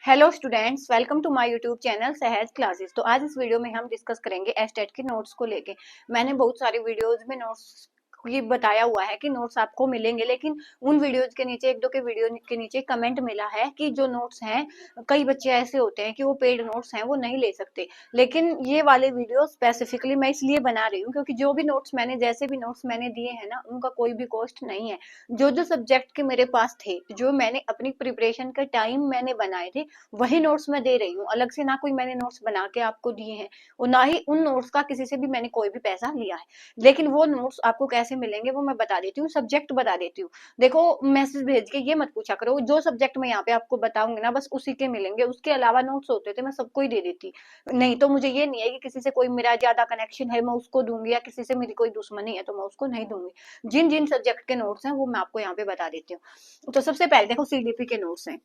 Hello students, welcome to my YouTube channel Sahaj Classes. तो आज इस वीडियो में हम डिस्कस करेंगे एस्टेट के नोट्स को लेके। मैंने बहुत सारी वीडियोस में नोट्स ये बताया हुआ है कि नोट्स आपको मिलेंगे, लेकिन उन वीडियोस के नीचे एक दो के वीडियो के नीचे कमेंट मिला है कि जो नोट्स हैं, कई बच्चे ऐसे होते हैं कि वो पेड नोट्स हैं वो नहीं ले सकते। लेकिन ये वाले वीडियो स्पेसिफिकली मैं इसलिए बना रही हूँ क्योंकि जो भी नोट्स मैंने जैसे भी नोट्स मैंने दिए हैं ना, उनका कोई भी कॉस्ट नहीं है। जो जो सब्जेक्ट के मेरे पास थे, जो मैंने अपनी प्रिपरेशन के टाइम मैंने बनाए थे, वही नोट्स मैं दे रही हूँ। अलग से ना कोई मैंने नोट्स बना के आपको दिए हैं और ना ही उन नोट्स का किसी से भी मैंने कोई भी पैसा लिया है। लेकिन वो नोट्स आपको कैसे मिलेंगे वो मैं बता देती हूँ, सब्जेक्ट बता देती हूँ। देखो, मैसेज भेज के ये मत पूछा करो, जो सब्जेक्ट मैं यहाँ पे आपको बताऊंगी ना बस उसी के मिलेंगे। उसके अलावा नोट्स होते थे मैं सबको ही दे देती। नहीं तो मुझे ये नहीं है कि किसी से कोई मेरा ज्यादा कनेक्शन है मैं उसको दूंगी, या किसी से मेरी कोई दुश्मनी है तो मैं उसको नहीं दूंगी। जिन जिन सब्जेक्ट के नोट्स हैं वो मैं आपको यहाँ पे बता देती हूँ। तो सबसे पहले देखो, सीडीपी के नोट्स हैं।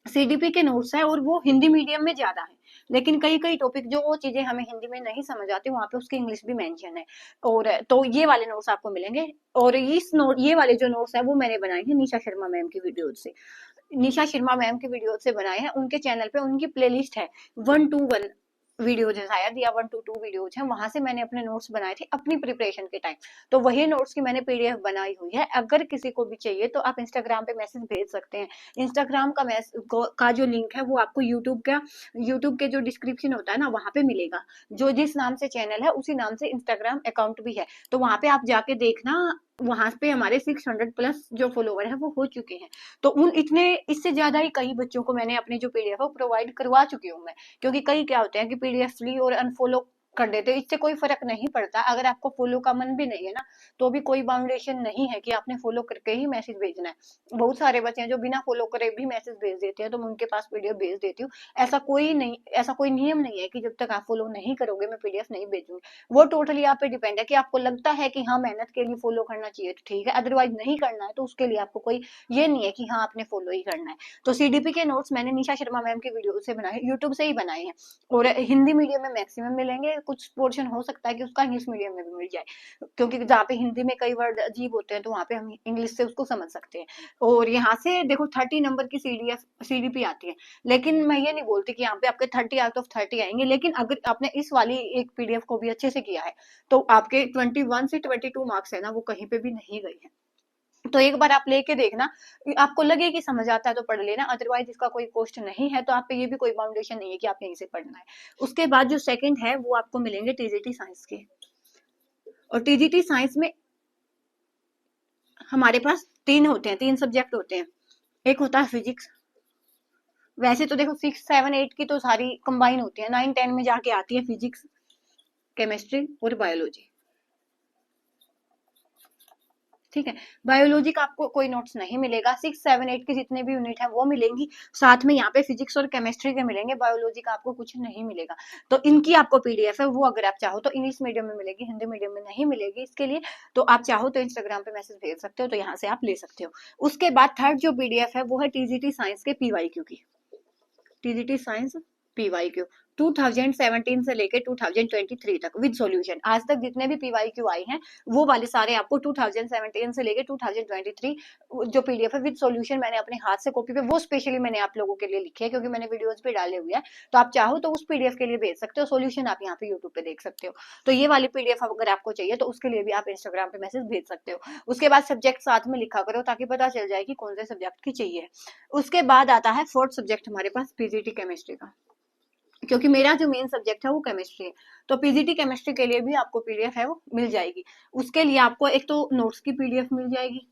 सीडीपी के नोट्स है और वो हिंदी मीडियम में ज्यादा है, लेकिन कई कई टॉपिक जो वो चीजें हमें हिंदी में नहीं समझ आती वहां पे उसकी इंग्लिश भी मेंशन है। और तो ये वाले नोट्स आपको मिलेंगे। और ये वाले जो नोट्स है वो मैंने बनाए हैं निशा शर्मा मैम की वीडियो से। निशा शर्मा मैम की वीडियो से बनाए हैं, उनके चैनल पे उनकी प्लेलिस्ट है 1 to 1 वीडियोज है शायद, या 1 to 2 वीडियोज है। वहां से मैंने अपने नोट्स बनाए थे अपनी प्रिपरेशन के टाइम। तो वही नोट्स की मैंने पीडीएफ बनाई हुई है। अगर किसी को भी चाहिए तो आप इंस्टाग्राम पे मैसेज भेज सकते हैं। इंस्टाग्राम का जो लिंक है वो आपको यूट्यूब के जो डिस्क्रिप्शन होता है ना वहां पे मिलेगा। जो जिस नाम से चैनल है उसी नाम से इंस्टाग्राम अकाउंट भी है, तो वहां पे आप जाके देखना। वहां पे हमारे 600+ जो फॉलोवर है वो हो चुके हैं। तो उन इतने इससे ज्यादा ही कई बच्चों को मैंने अपनी जो पीडीएफ है वो प्रोवाइड करवा चुकी हूँ मैं। क्योंकि कई क्या होते हैं कि पीडीएफ ली और अनफॉलो कर देते हो, इससे कोई फर्क नहीं पड़ता। अगर आपको फॉलो का मन भी नहीं है ना, तो भी कोई बाउंडेशन नहीं है कि आपने फॉलो करके ही मैसेज भेजना है। बहुत सारे बच्चे हैं जो बिना फॉलो करे भी मैसेज भेज देते हैं, तो मैं उनके पास पीडीएफ भेज देती हूँ। ऐसा कोई नियम नहीं है कि जब तक आप फॉलो नहीं करोगे मैं पीडीएफ नहीं भेजूंगी। वो टोटली आप पे डिपेंड है कि आपको लगता है कि हाँ मेहनत के लिए फॉलो करना चाहिए तो ठीक है, अदरवाइज नहीं करना है तो उसके लिए आपको कोई ये नहीं है कि हाँ आपने फॉलो ही करना है। तो सीडीपी के नोट्स मैंने निशा शर्मा मैम की वीडियो से बनाए, यूट्यूब से ही बनाए हैं। और हिंदी मीडियम में मैक्सिमम मिलेंगे, कुछ पोर्शन हो सकता है कि उसका इंग्लिश मीडियम में भी मिल जाए, क्योंकि जहाँ पे हिंदी में कई वर्ड अजीब होते हैं तो वहाँ पे हम इंग्लिश से उसको समझ सकते हैं। और यहाँ से देखो 30 नंबर की सीडीपी आती है। लेकिन मैं ये नहीं बोलती कि यहाँ पे आपके 30 out of 30 आएंगे, लेकिन अगर आपने इस वाली एक पीडीएफ को भी अच्छे से किया है तो आपके 21 से 22 मार्क्स है ना वो कहीं पे भी नहीं गए हैं। तो एक बार आप लेके देखना, आपको लगे कि समझ आता है तो पढ़ लेना, अदरवाइज इसका कोई कॉस्ट नहीं है। तो आप पे ये भी कोई बाउंडेशन नहीं है कि आप यहीं से पढ़ना है। उसके बाद जो सेकंड है वो आपको मिलेंगे टीजीटी साइंस के। और टीजीटी साइंस में हमारे पास 3 होते हैं। एक होता है फिजिक्स। वैसे तो देखो 6, 7, 8 की तो सारी कंबाइन होती है, 9, 10 में जाके आती है फिजिक्स, केमिस्ट्री और बायोलॉजी। ठीक है। बायोलॉजी का आपको कोई नोट्स नहीं मिलेगा। 6, 7, 8 के जितने भी यूनिट है वो मिलेंगी, साथ में यहाँ पे फिजिक्स और केमिस्ट्री के मिलेंगे। बायोलॉजी का आपको कुछ नहीं मिलेगा। तो इनकी आपको पीडीएफ है वो अगर आप चाहो तो इंग्लिश मीडियम में मिलेगी, हिंदी मीडियम में नहीं मिलेगी। इसके लिए तो आप चाहो तो इंस्टाग्राम पे मैसेज भेज सकते हो, तो यहाँ से आप ले सकते हो। उसके बाद थर्ड जो पीडीएफ है वो है टीजीटी साइंस के पीवाईक्यू की। टीजीटी साइंस पीवाईक्यू 2017 से लेके 2023 तक विद सॉल्यूशन। आज तक जितने भी पीवाईक्यू आए हैं वो वाले सारे आपको 2017 से लेके 2023 जो पीडीएफ है विद सॉल्यूशन मैंने अपने हाथ से कॉपी पे वो स्पेशली मैंने आप लोगों के लिए लिखे है, क्योंकि मैंने वीडियोस पे डाले हुए हैं। तो आप चाहो तो उस पीडीएफ के लिए भेज सकते हो, सॉल्यूशन आप यहाँ पे यूट्यूब पे देख सकते हो। तो ये वाली पीडीएफ अगर आपको चाहिए तो उसके लिए भी आप इंस्टाग्राम पे मैसेज भेज सकते हो। उसके बाद सब्जेक्ट साथ में लिखा करो ताकि पता चल जाए कि कौन से सब्जेक्ट की चाहिए। उसके बाद आता है फोर्थ सब्जेक्ट हमारे पास, पीजीटी केमिस्ट्री का। क्योंकि मेरा जो मेन सब्जेक्ट है वो केमिस्ट्री है, तो पीजीटी केमिस्ट्री के लिए भी आपको पीडीएफ है वो मिल जाएगी। उसके लिए आपको एक तो नोट्स की पीडीएफ मिल जाएगी,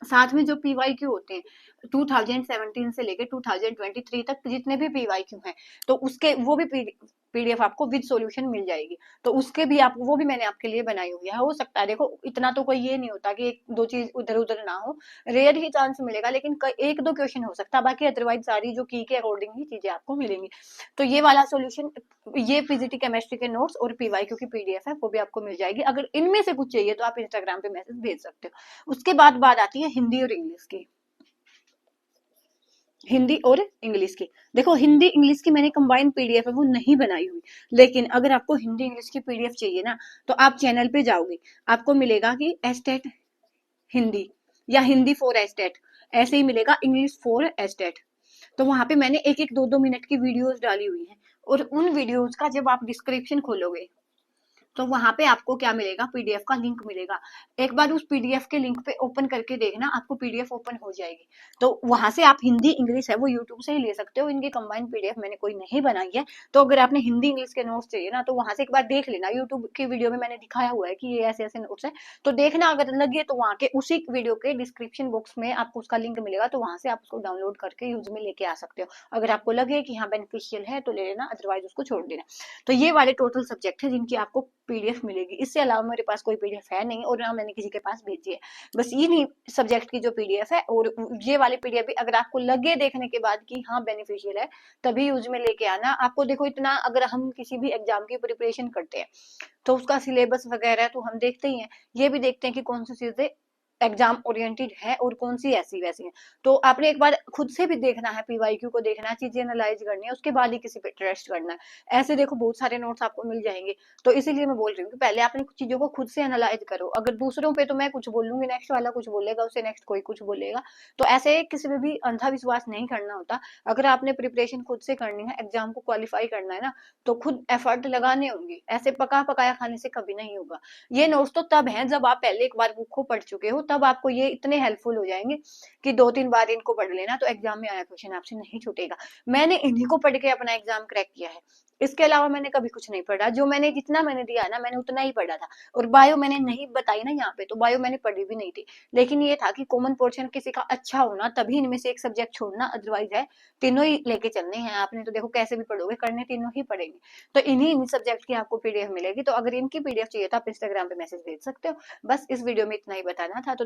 साथ में जो पीवाईक्यू होते हैं 2017 से लेके 2023 तक जितने भी पीवाईक्यू हैं, तो उसके वो भी पीडीएफ आपको विद सॉल्यूशन मिल जाएगी। तो उसके भी आप वो भी मैंने आपके लिए बनाई हुई है। हो सकता है देखो इतना तो कोई ये नहीं होता कि एक दो चीज उधर उधर ना हो, रेयर ही चांस मिलेगा, लेकिन एक दो क्वेश्चन हो सकता है, बाकी अदरवाइज सारी जो की के अकॉर्डिंग ही चीजें आपको मिलेंगी। तो ये वाला सॉल्यूशन, ये पीजीटी केमिस्ट्री के नोट्स और पीवाईक्यू की पीडीएफ है वो भी आपको मिल जाएगी। अगर इनमें से कुछ चाहिए तो आप इंस्टाग्राम पे मैसेज भेज सकते हो। उसके बाद बात आती है हिंदी और इंग्लिश की। हिंदी और इंग्लिश की, देखो हिंदी इंग्लिश की मैंने कंबाइन पीडीएफ है वो नहीं बनाई हुई। लेकिन अगर आपको हिंदी इंग्लिश की पीडीएफ चाहिए ना, तो आप चैनल पे जाओगे, आपको मिलेगा कि एस्टेट हिंदी या हिंदी फॉर एस्टेट, ऐसे ही मिलेगा इंग्लिश फॉर एस्टेट। तो वहां पे मैंने एक एक 2-2 मिनट की वीडियोस डाली हुई है, और उन वीडियोस का जब आप डिस्क्रिप्शन खोलोगे तो वहां पे आपको क्या मिलेगा, पीडीएफ का लिंक मिलेगा। एक बार उस पीडीएफ के लिंक पे ओपन करके देखना, आपको पीडीएफ ओपन हो जाएगी। तो वहां से आप हिंदी इंग्लिश है वो यूट्यूब से ही ले सकते हो, इनकी कंबाइंड पीडीएफ मैंने कोई नहीं बनाई है। तो अगर आपने हिंदी इंग्लिश के नोट्स चाहिए ना, तो वहां से एक बार देख लेना, यूट्यूब की वीडियो में मैंने दिखाया हुआ है कि ये ऐसे ऐसे नोट्स है। तो देखना, अगर लगे तो वहां के उसी वीडियो के डिस्क्रिप्शन बॉक्स में आपको उसका लिंक मिलेगा, तो वहां से आप उसको डाउनलोड करके यूज में लेके आ सकते हो। अगर आपको लगे कि हाँ बेनिफिशियल है तो ले लेना, अदरवाइज उसको छोड़ देना। तो ये वाले टोटल सब्जेक्ट है जिनकी आपको पीडीएफ मिलेगी। इससे अलावा मेरे पास कोई पीडीएफ है नहीं, और ना मैंने किसी के पास भेजी है। बस इन्हीं सब्जेक्ट की जो पीडीएफ है, और ये वाली पीडीएफ भी अगर आपको लगे देखने के बाद कि हाँ बेनिफिशियल है, तभी यूज में लेके आना। आपको देखो, इतना अगर हम किसी भी एग्जाम की प्रिपरेशन करते हैं तो उसका सिलेबस वगैरह तो हम देखते ही हैं, ये भी देखते हैं कि कौन सी चीजें एग्जाम ओरिएंटेड है और कौन सी ऐसी वैसी है। तो आपने एक बार खुद से भी देखना है, पीवाईक्यू को देखना है, चीजें एनालाइज करनी है, उसके बाद ही किसी पे ट्रस्ट करना है। ऐसे देखो बहुत सारे नोट्स आपको मिल जाएंगे। तो इसीलिए मैं बोल रही हूँ कि पहले आपने कुछ चीजों को खुद से एनालाइज करो। अगर दूसरों पे तो मैं कुछ बोलूंगी, नेक्स्ट वाला कुछ बोलेगा, उससे नेक्स्ट कोई कुछ बोलेगा, तो ऐसे किसी पे भी अंधा विश्वास नहीं करना होता। अगर आपने प्रिपरेशन खुद से करनी है, एग्जाम को क्वालिफाई करना है ना, तो खुद एफर्ट लगाने होंगे, ऐसे पका पकाया खाने से कभी नहीं होगा। ये नोट्स तो तब हैं जब आप पहले एक बार बुक को पढ़ चुके हो, तब आपको ये इतने हेल्पफुल हो जाएंगे कि 2-3 बार इनको पढ़ लेना, तो एग्जाम में आया क्वेश्चन आपसे नहीं छूटेगा। मैंने इन्हीं को पढ़ के अपना एग्जाम क्रैक किया है, इसके अलावा मैंने कभी कुछ नहीं पढ़ा। जो मैंने जितना मैंने दिया है ना, मैंने उतना ही पढ़ा था। और बायो मैंने नहीं बताई ना यहाँ पे, तो बायो मैंने पढ़ी भी नहीं थी। लेकिन ये था कि कॉमन पोर्शन किसी का अच्छा होना, तभी इनमें से एक सब्जेक्ट छोड़ना, अदरवाइज है तीनों ही लेके चलने हैं आपने। तो देखो कैसे भी पढ़ोगे, करने तीनों ही पड़ेंगे। तो इन्हीं सब्जेक्ट की आपको पीडीएफ मिलेगी। तो अगर इनकी पीडीएफ चाहिए तो आप इंस्टाग्राम पे मैसेज भेज सकते हो। बस इस वीडियो में इतना ही बताना था। तो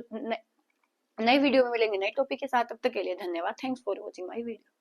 नई वीडियो में मिलेंगे नए टॉपिक के साथ, तब तक के लिए धन्यवाद। Thanks for watching my video.